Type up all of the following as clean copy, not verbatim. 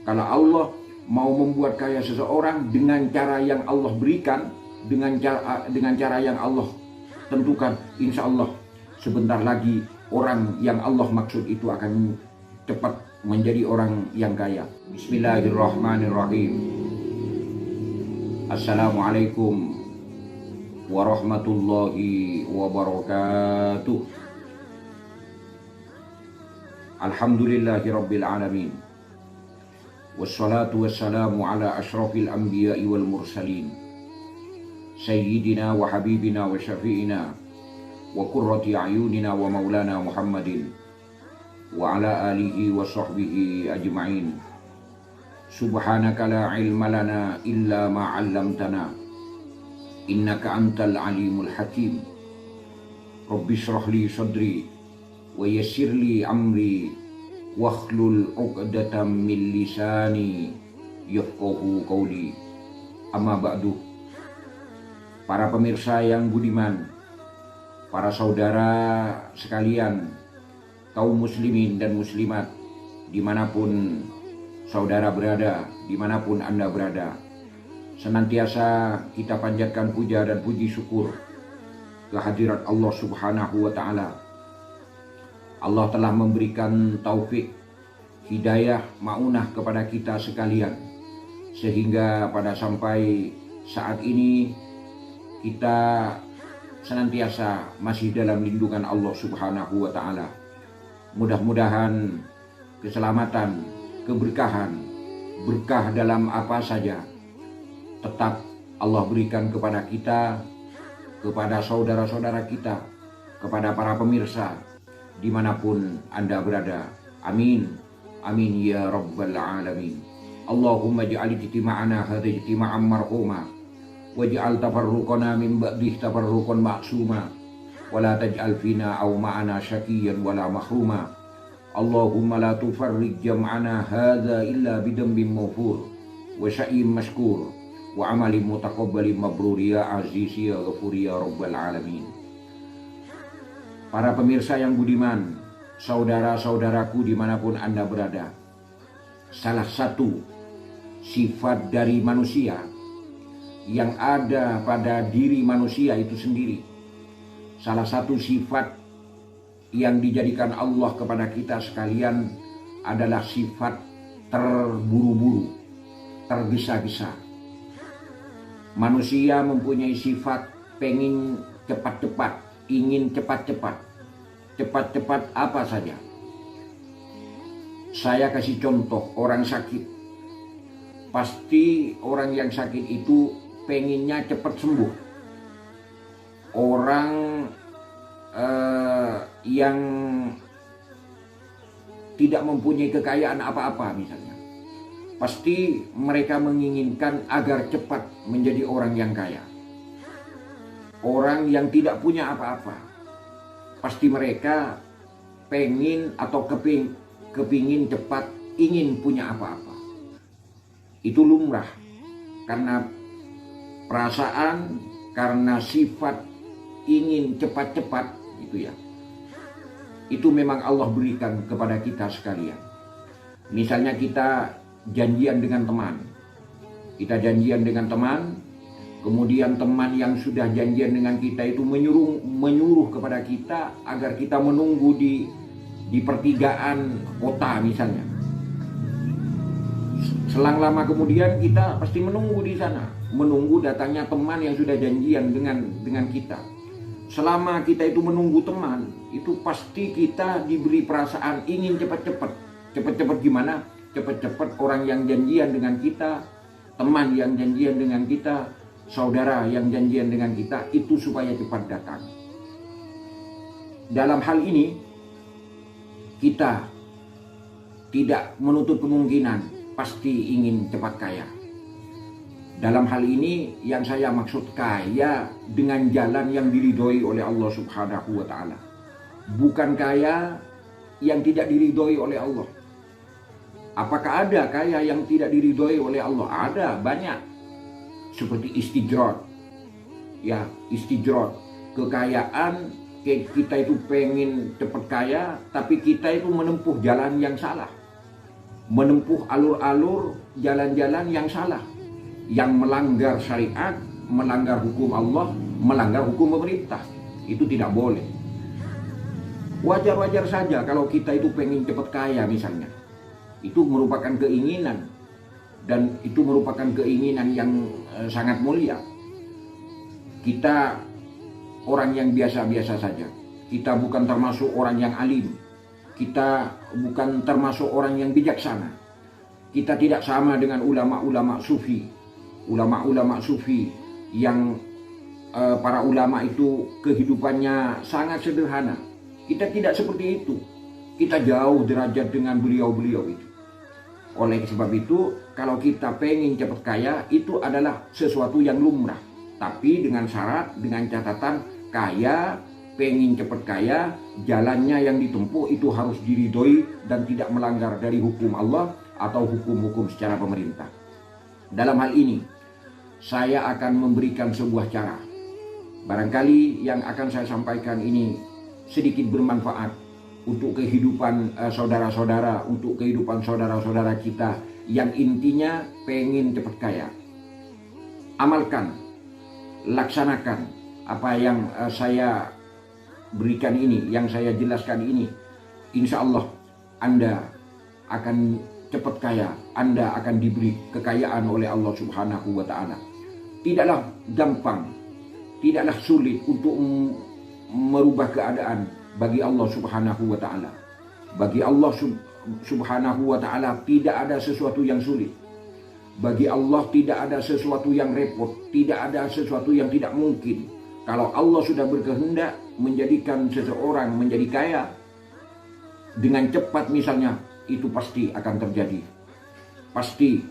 Kalau Allah mau membuat kaya seseorang dengan cara yang Allah berikan, dengan cara yang Allah tentukan, insya Allah sebentar lagi orang yang Allah maksud itu akan cepat menjadi orang yang kaya. Bismillahirrahmanirrahim. Assalamualaikum warahmatullahi wabarakatuh. Alhamdulillahirabbil alamin. Wassalatu wassalamu ala asyrafil anbiya'i wal mursalin. Sayyidina wa habibina wa syafi'ina wa qurrati a'yunina wa maulana Muhammadin wa ala alihi wa sahbihi ajma'in. Subhanaka la ilma lana illa ma 'allamtana innaka antal alimul hakim. Rabbi shrah li sadri wa yassir li amri wakhlul 'uqdatam min lisani yafqahu qawli. Amma ba'du. Para pemirsa yang budiman, para saudara sekalian, kaum muslimin dan muslimat, dimanapun saudara berada, dimanapun Anda berada, senantiasa kita panjatkan puja dan puji syukur kehadirat Allah Subhanahu wa Ta'ala. Allah telah memberikan taufik, hidayah, maunah kepada kita sekalian, sehingga pada sampai saat ini kita senantiasa masih dalam lindungan Allah Subhanahu wa Ta'ala. Mudah-mudahan keselamatan, keberkahan, berkah dalam apa saja tetap Allah berikan kepada kita, kepada saudara-saudara kita, kepada para pemirsa dimanapun Anda berada. Amin, amin ya rabbal alamin. Allahumma ja'al ijtima'ana hadha ijtima'an marhuma waj'al tafarruqana min ba'dih tafarruqan ma'suma wala taj'al fina aw ma'ana syaqiyan wala mahruma. Allahumma la tufarriq jam'ana hadha illa bidambin mawfur wa sya'im mashkur wa amalin mutaqabbalin mabrur ya aziz ya ghafur ya rabbal alamin. Para pemirsa yang budiman, saudara-saudaraku dimanapun Anda berada, salah satu sifat dari manusia yang ada pada diri manusia itu sendiri, salah satu sifat yang dijadikan Allah kepada kita sekalian adalah sifat terburu-buru, tergesa-gesa. Manusia mempunyai sifat pengen cepat-cepat, ingin cepat-cepat. Cepat-cepat apa saja. Saya kasih contoh, orang sakit. Pasti orang yang sakit itu pengennya cepat sembuh. Orang yang tidak mempunyai kekayaan apa-apa misalnya, pasti mereka menginginkan agar cepat menjadi orang yang kaya. Orang yang tidak punya apa-apa, pasti mereka pengen atau kepingin cepat, ingin punya apa-apa. Itu lumrah, karena perasaan, karena sifat ingin cepat-cepat gitu ya. Itu memang Allah berikan kepada kita sekalian. Misalnya kita janjian dengan teman. Kita janjian dengan teman, kemudian teman yang sudah janjian dengan kita itu menyuruh kepada kita agar kita menunggu di pertigaan kota misalnya. Selang lama kemudian kita pasti menunggu di sana, menunggu datangnya teman yang sudah janjian dengan kita. Selama kita itu menunggu teman, itu pasti kita diberi perasaan ingin cepat-cepat. Cepat-cepat gimana? Cepat-cepat orang yang janjian dengan kita, teman yang janjian dengan kita, saudara yang janjian dengan kita, itu supaya cepat datang. Dalam hal ini, kita tidak menutup kemungkinan pasti ingin cepat kaya. Dalam hal ini yang saya maksud kaya dengan jalan yang diridhoi oleh Allah Subhanahu wa Ta'ala. Bukan kaya yang tidak diridhoi oleh Allah. Apakah ada kaya yang tidak diridhoi oleh Allah? Ada, banyak. Seperti istijrot. Ya, istijrot. Kekayaan, kita itu pengen cepat kaya, tapi kita itu menempuh jalan yang salah. menempuh alur-alur jalan-jalan yang salah, yang melanggar syariat, melanggar hukum Allah, melanggar hukum pemerintah. Itu tidak boleh. Wajar-wajar saja kalau kita itu pengen cepat kaya misalnya. Itu merupakan keinginan, dan itu merupakan keinginan yang sangat mulia. Kita orang yang biasa-biasa saja. Kita bukan termasuk orang yang alim. Kita bukan termasuk orang yang bijaksana. Kita tidak sama dengan ulama-ulama sufi. Ulama-ulama sufi yang para ulama itu kehidupannya sangat sederhana. Kita tidak seperti itu. Kita jauh derajat dengan beliau-beliau itu. Oleh sebab itu, kalau kita pengen cepat kaya, itu adalah sesuatu yang lumrah. Tapi dengan syarat, dengan catatan, kaya, pengen cepat kaya, jalannya yang ditempuh itu harus diridhoi dan tidak melanggar dari hukum Allah atau hukum-hukum secara pemerintah. Dalam hal ini, saya akan memberikan sebuah cara. Barangkali yang akan saya sampaikan ini sedikit bermanfaat untuk kehidupan saudara-saudara, untuk kehidupan saudara-saudara kita yang intinya pengen cepat kaya. Amalkan, laksanakan apa yang saya berikan ini, yang saya jelaskan ini. Insya Allah Anda akan cepat kaya, Anda akan diberi kekayaan oleh Allah Subhanahu wa Ta'ala. Tidaklah gampang, tidaklah sulit untuk merubah keadaan bagi Allah Subhanahu wa Ta'ala. Bagi Allah Subhanahu wa Ta'ala tidak ada sesuatu yang sulit. Bagi Allah tidak ada sesuatu yang repot, tidak ada sesuatu yang tidak mungkin. Kalau Allah sudah berkehendak menjadikan seseorang menjadi kaya dengan cepat misalnya, itu pasti akan terjadi. Pasti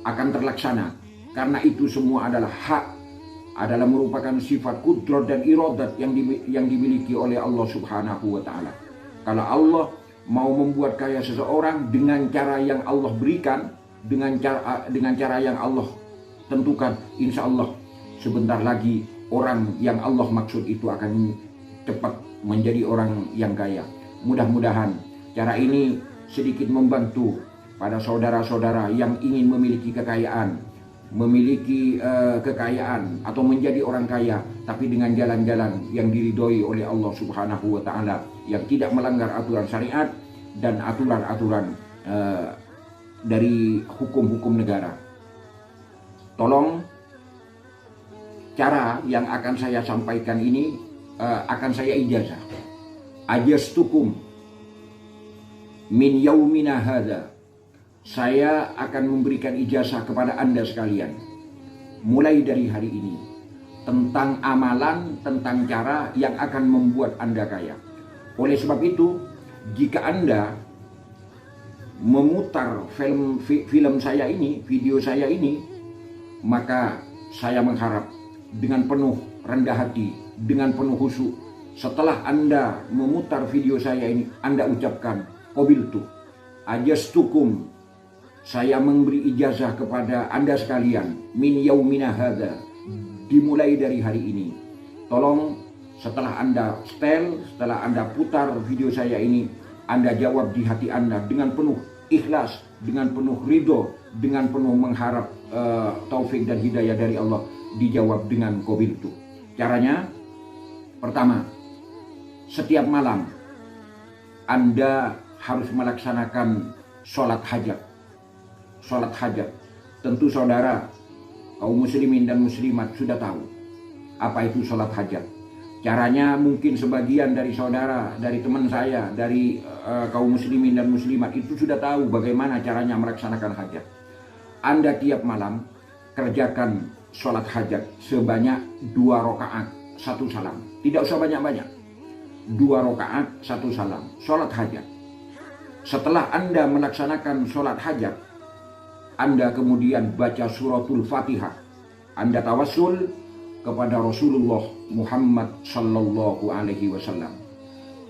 akan terlaksana. Karena itu semua adalah hak, adalah merupakan sifat kudrat dan iradat yang dimiliki oleh Allah Subhanahu wa Ta'ala. Kalau Allah mau membuat kaya seseorang dengan cara yang Allah berikan, dengan cara yang Allah tentukan, insya Allah sebentar lagi orang yang Allah maksud itu akan cepat menjadi orang yang kaya. Mudah-mudahan cara ini sedikit membantu pada saudara-saudara yang ingin memiliki kekayaan, atau menjadi orang kaya, tapi dengan jalan-jalan yang diridhoi oleh Allah Subhanahu wa Ta'ala, yang tidak melanggar aturan syariat dan aturan-aturan dari hukum-hukum negara. Tolong, cara yang akan saya sampaikan ini akan saya ijazah. Ajastukum min yaumina hadza. Saya akan memberikan ijazah kepada Anda sekalian mulai dari hari ini tentang amalan, tentang cara yang akan membuat Anda kaya. Oleh sebab itu, jika Anda memutar film saya ini, video saya ini, maka saya mengharap dengan penuh rendah hati, dengan penuh khusyuk, setelah Anda memutar video saya ini, Anda ucapkan qabiltu, ajastukum, saya memberi ijazah kepada Anda sekalian min yaumina hadza, dimulai dari hari ini. Tolong setelah Anda setel, setelah Anda putar video saya ini, Anda jawab di hati Anda dengan penuh ikhlas, dengan penuh ridho, dengan penuh mengharap taufik dan hidayah dari Allah. Dijawab dengan qabiltu. Caranya, pertama, setiap malam Anda harus melaksanakan sholat hajat. Sholat hajat, tentu saudara kaum muslimin dan muslimat sudah tahu apa itu sholat hajat. Caranya mungkin sebagian dari saudara, dari teman saya, dari kaum muslimin dan muslimat itu sudah tahu bagaimana caranya melaksanakan hajat. Anda tiap malam kerjakan sholat hajat sebanyak 2 rakaat 1 salam. Tidak usah banyak-banyak. 2 rakaat 1 salam. Sholat hajat. Setelah Anda melaksanakan sholat hajat, Anda kemudian baca suratul Fatihah. Anda tawassul kepada Rasulullah Muhammad sallallahu alaihi wasallam.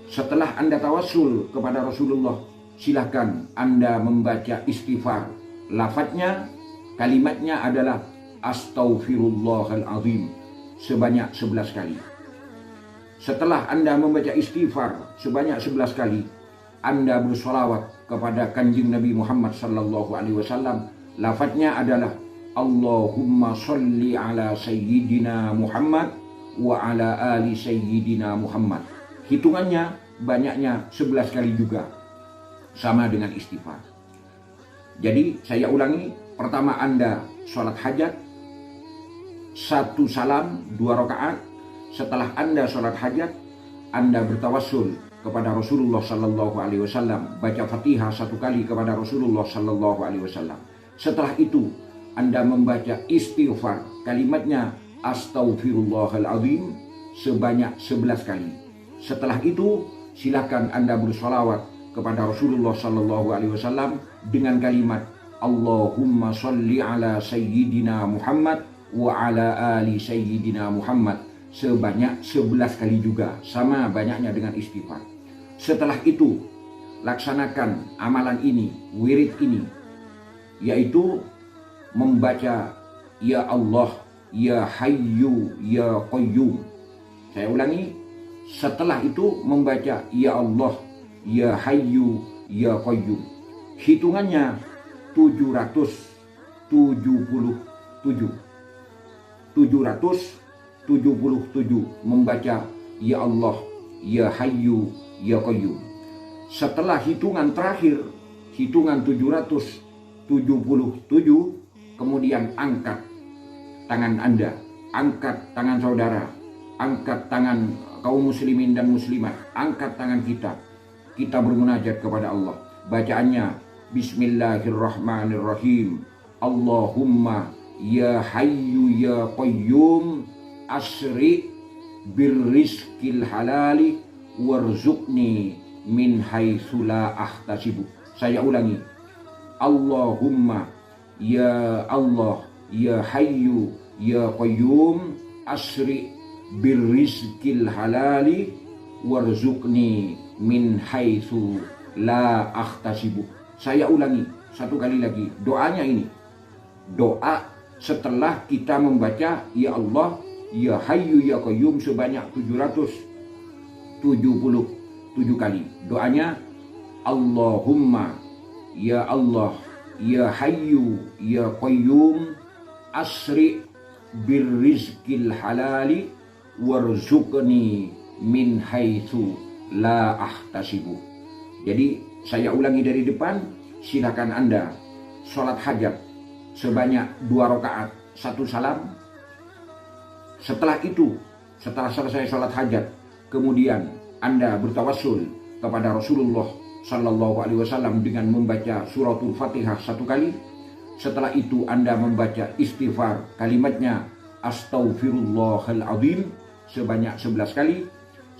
Setelah Anda tawassul kepada Rasulullah, silahkan Anda membaca istighfar. Lafadznya, kalimatnya adalah Astaghfirullahaladzim sebanyak 11 kali. Setelah Anda membaca istighfar sebanyak 11 kali, Anda bersolawat kepada kanjeng Nabi Muhammad sallallahu alaihi wasallam, lafadznya adalah Allahumma sholli ala sayyidina Muhammad wa ala ali sayyidina Muhammad. Hitungannya banyaknya 11 kali juga, sama dengan istighfar. Jadi saya ulangi, pertama Anda sholat hajat, 1 salam 2 rakaat. Setelah Anda sholat hajat, Anda bertawassul kepada Rasulullah sallallahu alaihi wasallam, baca Fatihah 1 kali kepada Rasulullah sallallahu alaihi wasallam. Setelah itu Anda membaca istighfar, kalimatnya astaghfirullahaladzim sebanyak 11 kali. Setelah itu silakan Anda bersolawat kepada Rasulullah sallallahu alaihi wasallam dengan kalimat Allahumma sholli ala sayyidina Muhammad wa ala ali sayyidina Muhammad sebanyak 11 kali juga, sama banyaknya dengan istighfar. Setelah itu laksanakan amalan ini, wirid ini, yaitu membaca Ya Allah, Ya Hayyu, Ya Qayyum. Saya ulangi, setelah itu membaca Ya Allah, Ya Hayyu, Ya Qayyum. Hitungannya 777 membaca Ya Allah, Ya Hayyu, Ya Qayyum. Setelah hitungan terakhir, hitungan 777, kemudian angkat tangan Anda, angkat tangan saudara, angkat tangan kaum muslimin dan muslimat, angkat tangan kita. Kita bermunajat kepada Allah. Bacaannya Bismillahirrahmanirrahim. Allahumma Ya Hayyu Ya Qayyum asri birrizqil halali warzuqni min haitsu la ahtasibu. Saya ulangi. Allahumma Ya Allah, Ya Hayyu Ya Qayyum asri birrizqil halali warzuqni min haitsu la ahtasibu. Saya ulangi 1 kali lagi. Doanya ini, doa setelah kita membaca Ya Allah, Ya Hayyu Ya Qayyum sebanyak 777 kali. Doanya Allahumma Ya Allah, Ya Hayyu Ya Qayyum asri birrizqil halali warzuqni min haitsu la ahtasibu. Jadi saya ulangi dari depan, silakan Anda sholat hajat sebanyak 2 rakaat, 1 salam. Setelah itu, setelah selesai sholat hajat, kemudian Anda bertawassul kepada Rasulullah sallallahu alaihi wasallam dengan membaca suratul Fatihah 1 kali. Setelah itu Anda membaca istighfar, kalimatnya astaghfirullahaladzim sebanyak 11 kali.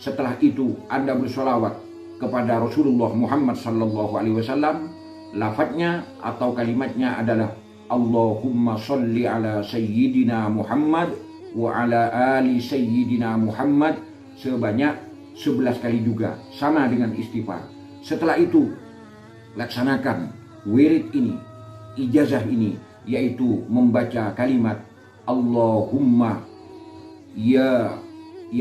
Setelah itu Anda bersolawat kepada Rasulullah Muhammad sallallahu alaihi wasallam. Lafadznya atau kalimatnya adalah Allahumma sholli ala sayyidina Muhammad wa ala ali sayyidina Muhammad sebanyak 11 kali juga, sama dengan istighfar. Setelah itu laksanakan wirid ini, ijazah ini, yaitu membaca kalimat Allahumma Ya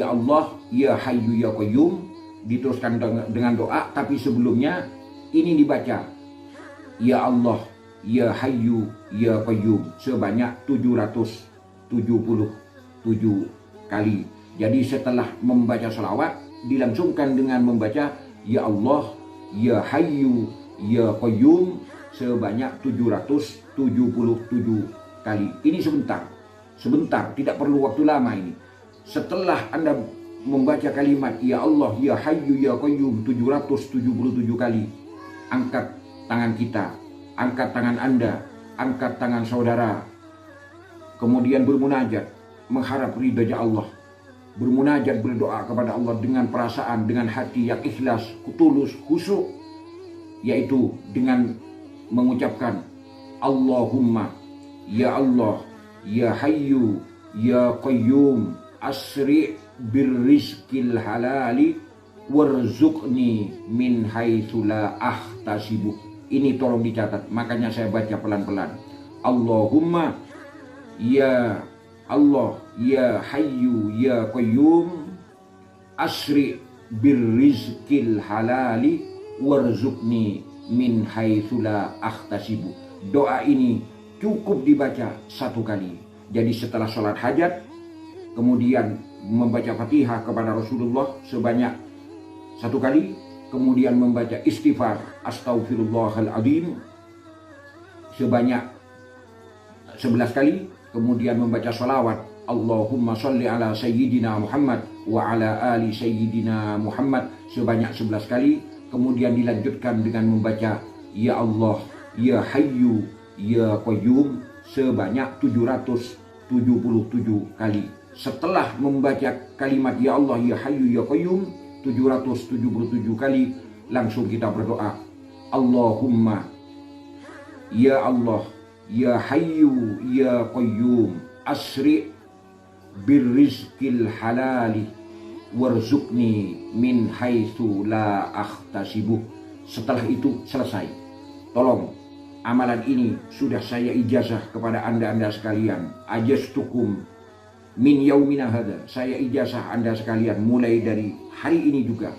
Allah, Ya Hayyu Ya Qayyum, diteruskan dengan doa, tapi sebelumnya ini dibaca Ya Allah, Ya Hayyu Ya Qayyum sebanyak 777 kali. Jadi setelah membaca salawat dilangsungkan dengan membaca Ya Allah, Ya Hayyu Ya Qayyum sebanyak 777 kali. Ini sebentar, tidak perlu waktu lama ini. Setelah Anda membaca kalimat Ya Allah, Ya Hayyu Ya Qayyum 777 kali, angkat tangan kita, angkat tangan Anda, angkat tangan saudara, kemudian bermunajat, mengharap ridha Allah, bermunajat, berdoa kepada Allah dengan perasaan, dengan hati yang ikhlas, tulus, khusyuk, yaitu dengan mengucapkan Allahumma Ya Allah, Ya Hayyu Ya Qayyum asri birrizqil halali warzuqni min haitsu la ahtasibu. Ini tolong dicatat, makanya saya baca pelan-pelan. Allahumma Ya Allah, Ya Hayyu Ya Qayyum asri birrizqil halali warzuqni min haitsu la ahtasibu. Doa ini cukup dibaca 1 kali. Jadi setelah sholat hajat, kemudian membaca Fatihah kepada Rasulullah sebanyak 1 kali, kemudian membaca istighfar astaghfirullahaladzim sebanyak 11 kali, kemudian membaca sholawat Allahumma sholli ala sayyidina Muhammad wa ala ali sayyidina Muhammad sebanyak 11 kali, kemudian dilanjutkan dengan membaca Ya Allah, Ya Hayyu, Ya Qayyum sebanyak 777 kali. Setelah membaca kalimat Ya Allah, Ya Hayyu, Ya Qayyum 777 kali, langsung kita berdoa Allahumma Ya Allah, Ya Hayyu, Ya Qayyum asri birrizqil halali warzuqni min haitsu la ahtasibu. Setelah itu selesai. Tolong, amalan ini sudah saya ijazah kepada anda sekalian. Ajastukum min yaumina hadza. Saya ijazah anda sekalian mulai dari hari ini juga.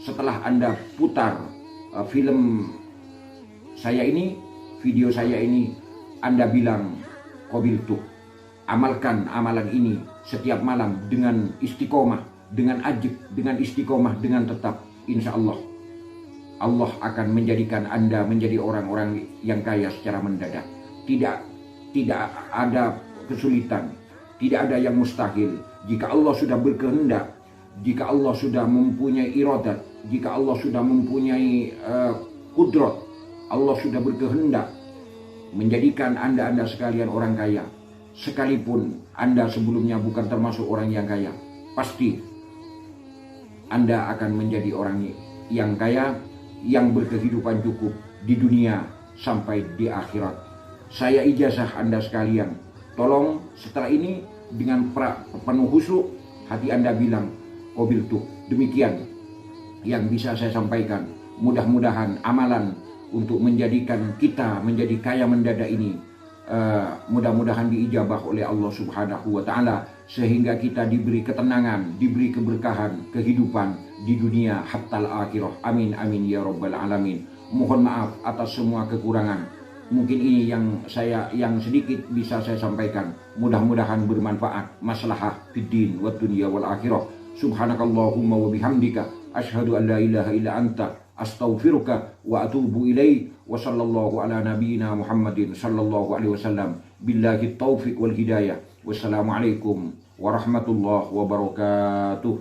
Setelah anda putar film saya ini, video saya ini, anda bilang qabiltu. Amalkan amalan ini setiap malam dengan istiqomah, dengan ajib, dengan istiqomah, dengan tetap. Insya Allah, Allah akan menjadikan anda menjadi orang-orang yang kaya secara mendadak. Tidak ada kesulitan, tidak ada yang mustahil. Jika Allah sudah berkehendak, jika Allah sudah mempunyai iradat, jika Allah sudah mempunyai kudrat, Allah sudah berkehendak menjadikan anda sekalian orang kaya. Sekalipun anda sebelumnya bukan termasuk orang yang kaya, pasti anda akan menjadi orang yang kaya, yang berkehidupan cukup di dunia sampai di akhirat. Saya ijazah anda sekalian, tolong setelah ini dengan penuh khusyuk hati anda bilang qabiltu. Demikian yang bisa saya sampaikan. Mudah-mudahan amalan untuk menjadikan kita menjadi kaya mendadak ini mudah-mudahan diijabah oleh Allah Subhanahu wa Ta'ala, sehingga kita diberi ketenangan, diberi keberkahan kehidupan di dunia hattal akhirah. Amin amin ya rabbal alamin. Mohon maaf atas semua kekurangan. Mungkin ini yang sedikit bisa saya sampaikan. Mudah-mudahan bermanfaat. Maslahah fid din wad dunya wal akhirah. Subhanakallahumma wa bihamdika asyhadu an la ilaha illa anta astaghfiruka wa atubu ilaik. Wa sallallahu ala nabiyyina Muhammadin sallallahu alaihi wasallam. Billahi taufiq wal hidayah. Wassalamualaikum warahmatullahi wabarakatuh.